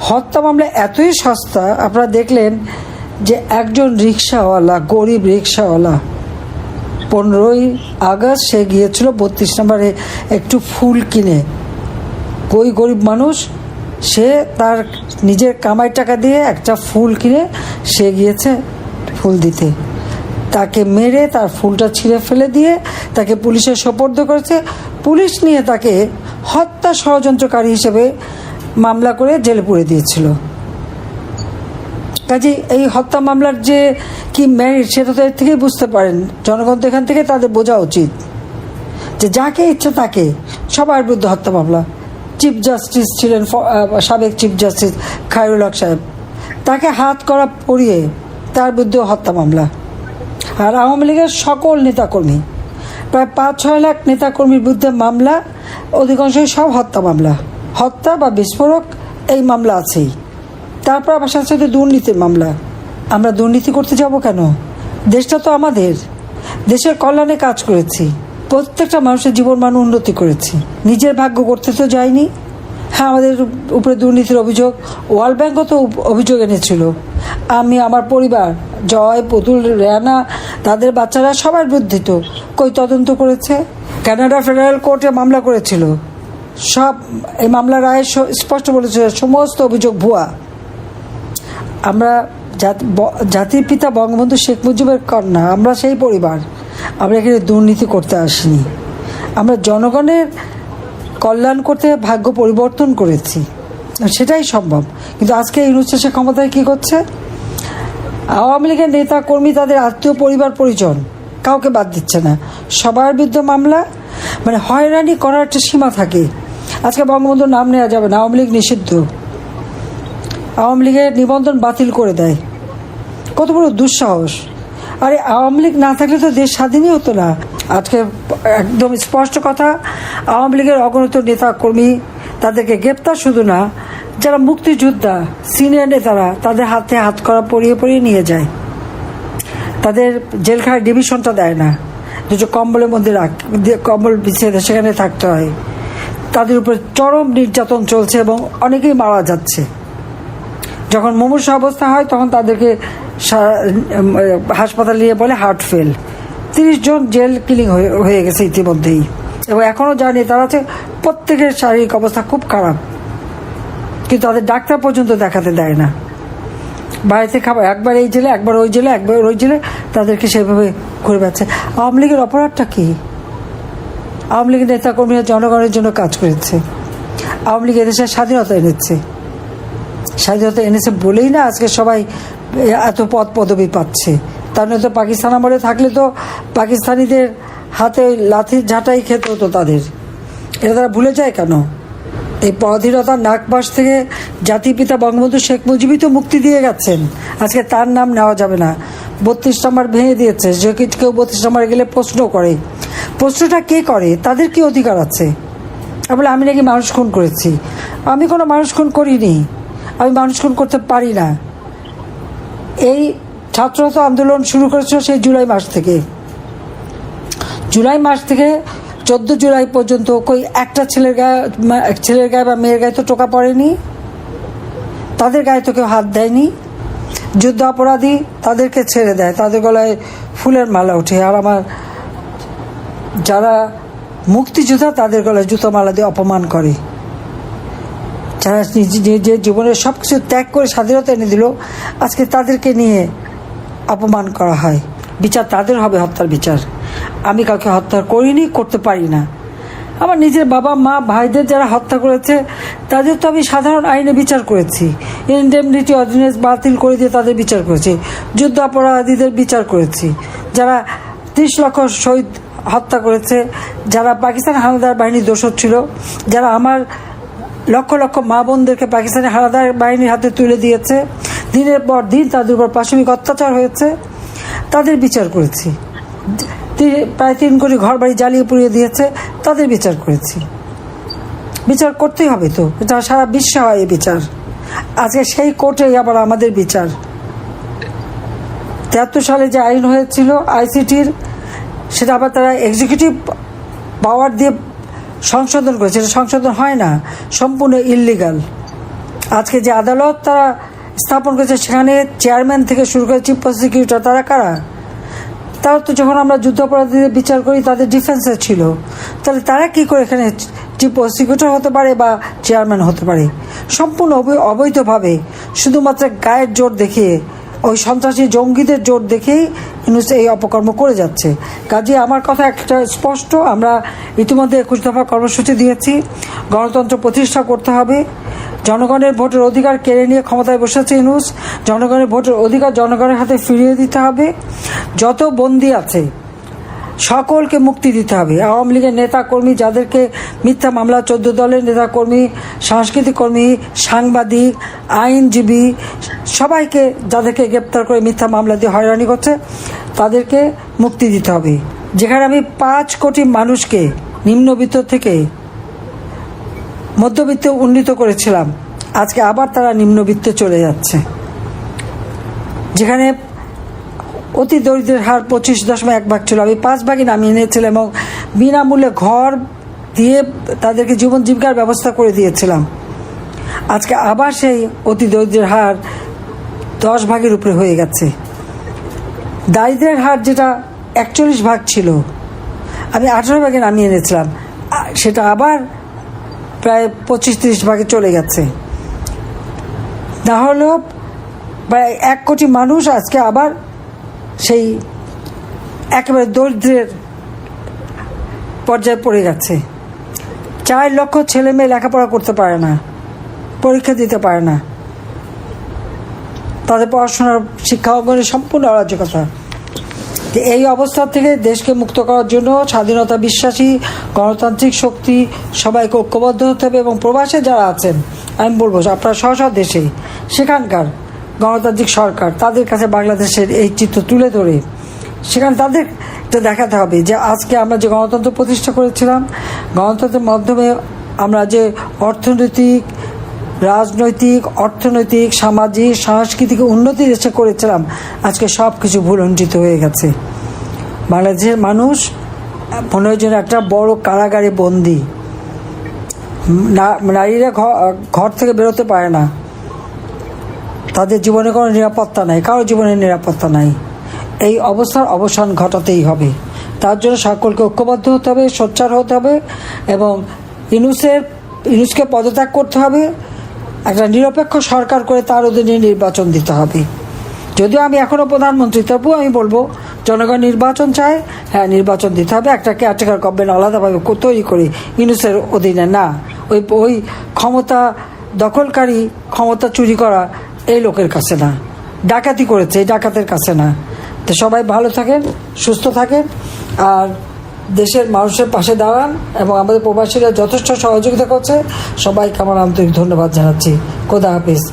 হত্যা মামলা এতই সস্তা, আপনারা দেখলেন যে একজন রিক্সাওয়ালা, গরিব রিক্সাওয়ালা, 15ই আগস্ট সে গিয়েছিল 32 নম্বরে একটু ফুল কিনে। ওই গরিব মানুষ, সে তার নিজের কামাই টাকা দিয়ে একটা ফুল কিনে সে গিয়েছে ফুল দিতে। তাকে মেরে তার ফুলটা ছিঁড়ে ফেলে দিয়ে তাকে পুলিশের সোপর্দ করেছে। পুলিশ নিয়ে তাকে হত্যা ষড়যন্ত্রকারী হিসেবে মামলা করে জেলে পুরে দিয়েছিল। কাজে এই হত্যা মামলার যে কি মেরিট সেটা তো এর থেকেই বুঝতে পারেন। জনগণ তো এখান থেকে তাদের বোঝা উচিত যে যাকে ইচ্ছে তাকে, সবার বিরুদ্ধে হত্যা মামলা। চিফ জাস্টিস ছিলেন সাবেক চিফ জাস্টিস খায়রুল হক সাহেব, তাকে হাত করা পরিয়ে তার বিরুদ্ধে হত্যা মামলা। আর আওয়ামী লীগের সকল নেতাকর্মী, প্রায় 5-6 লাখ নেতাকর্মীর বিরুদ্ধে মামলা, অধিকাংশই সব হত্যা মামলা। হত্যা বা বিস্ফোরক এই মামলা আছেই। তারপর আবার সাথে সাথে দুর্নীতির মামলা। আমরা দুর্নীতি করতে যাব কেন? দেশটা তো আমাদের, দেশের কল্যাণে কাজ করেছি, প্রত্যেকটা মানুষের জীবনমান উন্নতি করেছি, নিজের ভাগ্য করতে তো যায়নি। হ্যাঁ, আমাদের উপরে দুর্নীতির অভিযোগ, ওয়ার্ল্ড ব্যাংকও তো অভিযোগ এনেছিল। আমি, আমার পরিবার, জয়, পুতুল, রেয়ানা, তাদের বাচ্চারা সবার বিরুদ্ধে তো কই তদন্ত করেছে। কানাডা ফেডারেল কোর্টে মামলা করেছিল, সব এই মামলার রায়ে স্পষ্ট বলেছিল সমস্ত অভিযোগ ভুয়া। আমরা জাতির পিতা বঙ্গবন্ধু শেখ মুজিবের কন্যা, আমরা সেই পরিবার। আমরা এখানে দুর্নীতি করতে আসিনি, আমরা জনগণের কল্যাণ করতে ভাগ্য পরিবর্তন করেছি, সেটাই সম্ভব। কিন্তু আজকে ইউনূস সে ক্ষমতায় কী করছে? আওয়ামী লীগের নেতা কর্মী, তাদের আত্মীয়, পরিবার পরিজন কাউকে বাদ দিচ্ছে না, সবার বিরুদ্ধে মামলা। মানে হয়রানি করার একটা সীমা থাকে। আজকে বঙ্গবন্ধুর নাম নেওয়া যাবে না, আওয়ামী লীগ নিষিদ্ধ, আওয়ামী লীগের নিবন্ধন বাতিল করে দেয়। কত বড় দুঃসাহস! আরে আওয়ামী লীগ না থাকলে তো দেশ স্বাধীনই হতো না। আজকে একদম স্পষ্ট কথা, আওয়ামী লীগের অগণিত নেতা কর্মী, তাদেরকে গ্রেপ্তার শুধু না, যারা মুক্তিযোদ্ধা সিনিয়র নেতারা, তাদের হাতে হাত করা পরিয়ে পরিয়ে নিয়ে যায়। তাদের জেলখানায় ডিভিশনটা দেয় না, দুটো কম্বলের মধ্যে কম্বল বিছিয়ে সেখানে থাকতে হয়। তাদের উপর চরম নির্যাতন চলছে এবং অনেকেই মারা যাচ্ছে। যখন মুমূর্ষু অবস্থা হয় তখন তাদেরকে হাসপাতালে নিয়ে বলে হার্ট ফেল। 30 জন জেল কিলিং হয়ে গেছে ইতিমধ্যেই, এবং এখনও যারা নেতারা আছে প্রত্যেকের শারীরিক অবস্থা খুব খারাপ, কিন্তু তাদের ডাক্তার পর্যন্ত দেখাতে দেয় না। বাড়িতে খাবার, একবার এই জেলে, একবার ওই জেলে, একবার ওই জেলে, তাদেরকে সেভাবে ঘুরে বেড়াচ্ছে। আওয়ামী লীগের অপরাধটা কি? আওয়ামী লীগের নেতাকর্মীরা জনগণের জন্য কাজ করেছে। আওয়ামী লীগ এদেশের স্বাধীনতা এনেছে, স্বাধীনতা এনেছে বলেই না আজকে সবাই এত পদ পদবি পাচ্ছে। তার নয়তো পাকিস্তান আমলে থাকলে তো পাকিস্তানিদের হাতে লাথির ঝাঁটাই খেতে হতো তাদের। এটা তারা ভুলে যায় কেন? এই পরাধীনতার নাগপাশ থেকে জাতির পিতা বঙ্গবন্ধু শেখ মুজিবই তো মুক্তি দিয়ে গেছেন। আজকে তার নাম নেওয়া যাবে না। 32 নম্বর ভেঙে দিয়েছে, যে কেউ 32 নম্বরে গেলে প্রশ্ন করে। প্রশ্নটা কে করে? তাদের কি অধিকার আছে? বলে আমি নাকি মানুষ খুন করেছি। আমি কোনো মানুষ খুন করিনি, আমি মানুষ খুন করতে পারি না। এই ছাত্রতা আন্দোলন শুরু করেছিল সেই জুলাই মাস থেকে। জুলাই মাস থেকে 14 জুলাই পর্যন্ত কই একটা ছেলের গায়ে বা মেয়ের গায়ে তো টোকা পড়েনি, তাদের গায়ে তো কেউ হাত দেয়নি। যুদ্ধ অপরাধী তাদেরকে ছেড়ে দেয়, তাদের গলায় ফুলের মালা ওঠে। আর আমার যারা মুক্তিযোদ্ধা তাদের গলায় জুতো মালা দিয়ে অপমান করে। যারা নিজের জীবনের সব কিছু ত্যাগ করে স্বাধীনতা এনে দিল, আজকে তাদেরকে নিয়ে অপমান করা হয়। বিচার তাদের হবে, হত্যার বিচার। আমি কাউকে হত্যা করিনি, করতে পারি না। আমার নিজের বাবা মা ভাইদের যারা হত্যা করেছে তাদের তো আমি সাধারণ আইনে বিচার করেছি, ইনডেমনিটি অর্ডিন্যান্স বাতিল করে দিয়ে তাদের বিচার করেছি, যুদ্ধ অপরাধীদের বিচার করেছি, যারা 30 লক্ষ শহীদ হত্যা করেছে, যারা পাকিস্তান হানাদার বাহিনীর দোষর ছিল, যারা আমার লক্ষ লক্ষ মা বোনদেরকে পাকিস্তানি হানাদার বাহিনীর হাতে তুলে দিয়েছে, দিনের পর দিন তাদের উপর পাশবিক অত্যাচার হয়েছে, তাদের বিচার করেছি। প্রায় 3 কোটি ঘর বাড়ি জ্বালিয়ে পুড়িয়ে দিয়েছে, তাদের বিচার করেছি। বিচার করতেই হবে তো, এটা সারা বিশ্বে হয় এই বিচার। আজকে সেই কোর্টেই আবার আমাদের বিচার। 73 সালে যে আইন হয়েছিল আইসিটির, সেটা আবার তারা এক্সিকিউটিভ পাওয়ার দিয়ে সংশোধন করেছে। এটা সংশোধন হয় না, সম্পূর্ণ ইললিগাল। আজকে যে আদালত তারা স্থাপন করেছে সেখানে চেয়ারম্যান থেকে শুরু করে চিফ প্রসিকিউটর তারা কারা? তারা তো যখন আমরা যুদ্ধাপরাধীদের বিচার করি তাদের ডিফেন্সে ছিল, তাহলে তারা কি করে এখানে চিফ প্রসিকিউটর হতে পারে বা চেয়ারম্যান হতে পারে? সম্পূর্ণ অবৈধভাবে শুধুমাত্র গায়ের জোর দেখিয়ে, ওই সন্ত্রাসী জঙ্গিদের জোর দেখেই ইউনূস এই অপকর্ম করে যাচ্ছে। কাজে আমার কথা একটা স্পষ্ট, আমরা ইতিমধ্যে 21 দফা কর্মসূচি দিয়েছি। গণতন্ত্র প্রতিষ্ঠা করতে হবে। জনগণের ভোটের অধিকার কেড়ে নিয়ে ক্ষমতায় বসেছে ইউনূস। জনগণের ভোটের অধিকার জনগণের হাতে ফিরিয়ে দিতে হবে। যত বন্দী আছে সকলকে মুক্তি দিতে হবে। আওয়ামী লীগের নেতা কর্মী যাদেরকে মিথ্যা মামলা, 14 দলের নেতা কর্মী, সাংস্কৃতিক কর্মী, সাংবাদিক, আইনজীবী সবাইকে যাদেরকে গ্রেপ্তার করে মিথ্যা মামলা দিয়ে হয়রানি করছে তাদেরকে মুক্তি দিতে হবে। যেখানে আমি 5 কোটি মানুষকে নিম্নবিত্ত থেকে মধ্যবিত্তে উন্নীত করেছিলাম, আজকে আবার তারা নিম্নবিত্তে চলে যাচ্ছে। যেখানে অতি দরিদ্রের হার 25.1 ছিল, আমি 5 ভাগে নামিয়ে নিয়েছিলাম এবং বিনামূল্যে ঘর দিয়ে তাদেরকে জীবন জীবিকার ব্যবস্থা করে দিয়েছিলাম। আজকে আবার সেই অতি দরিদ্রের হার 10 ভাগের উপরে হয়ে গেছে। দারিদ্রের হার যেটা 41 ভাগ ছিল, আমি 18 ভাগে নামিয়ে এনেছিলাম, সেটা আবার প্রায় 25-30 ভাগে চলে গেছে। না হলেও প্রায় 1 কোটি মানুষ আজকে আবার সেই একেবারে দরিদ্রের পর্যায়ে পড়ে গেছে। 4 লক্ষ ছেলে মেয়ে লেখাপড়া করতে পারে না, পরীক্ষা দিতে পারে না, তাদের পড়াশোনার শিক্ষা অঙ্গনের সম্পূর্ণ অরাজকতা। এই অবস্থা থেকে দেশকে মুক্ত করার জন্য স্বাধীনতা বিশ্বাসী গণতান্ত্রিক শক্তি সবাইকে ঐক্যবদ্ধ হতে হবে এবং প্রবাসে যারা আছেন আমি বলবো আপনারা স্ব দেশে সেখানকার গণতান্ত্রিক সরকার তাদের কাছে বাংলাদেশের এই চিত্র তুলে ধরে সেখানে তাদের দেখাতে হবে যে আজকে আমরা যে গণতন্ত্র প্রতিষ্ঠা করেছিলাম, গণতন্ত্রের মাধ্যমে আমরা যে অর্থনৈতিক, রাজনৈতিক, অর্থনৈতিক, সামাজিক, সাংস্কৃতিক উন্নতি দেশে করেছিলাম, আজকে সব কিছু ভুলণ্ঠিত হয়ে গেছে। বাংলাদেশের মানুষ মনে হয় যেন একটা বড় কারাগারে বন্দী। নারীরা ঘর থেকে বেরোতে পারে না, তাদের জীবনে কোনো নিরাপত্তা নাই, কারো জীবনের নিরাপত্তা নাই। এই অবস্থার অবসান ঘটাতেই হবে। তার জন্য সকলকে ঐক্যবদ্ধ হতে হবে, সোচ্চার হতে হবে এবং ইউনূসকে পদত্যাগ করতে হবে। একটা নিরপেক্ষ সরকার করে তার অধীনে নির্বাচন দিতে হবে। যদিও আমি এখনও প্রধানমন্ত্রী, তবুও আমি বলবো জনগণ নির্বাচন চায়, হ্যাঁ নির্বাচন দিতে হবে। একটা কেয়ারটেকার গভর্নমেন্ট আলাদাভাবে তৈরি করে ইউনূসের অধীনে না, ওই ক্ষমতা দখলকারী, ক্ষমতা চুরি করা এই লোকের কাছে না, ডাকাতি করেছে এই ডাকাতের কাছে না। তো সবাই ভালো থাকেন, সুস্থ থাকেন আর দেশের মানুষের পাশে দাঁড়ান এবং আমাদের প্রবাসীরা যথেষ্ট সহযোগিতা করছে, সবাইকে আমার আন্তরিক ধন্যবাদ জানাচ্ছি। খোদা হাফিজ।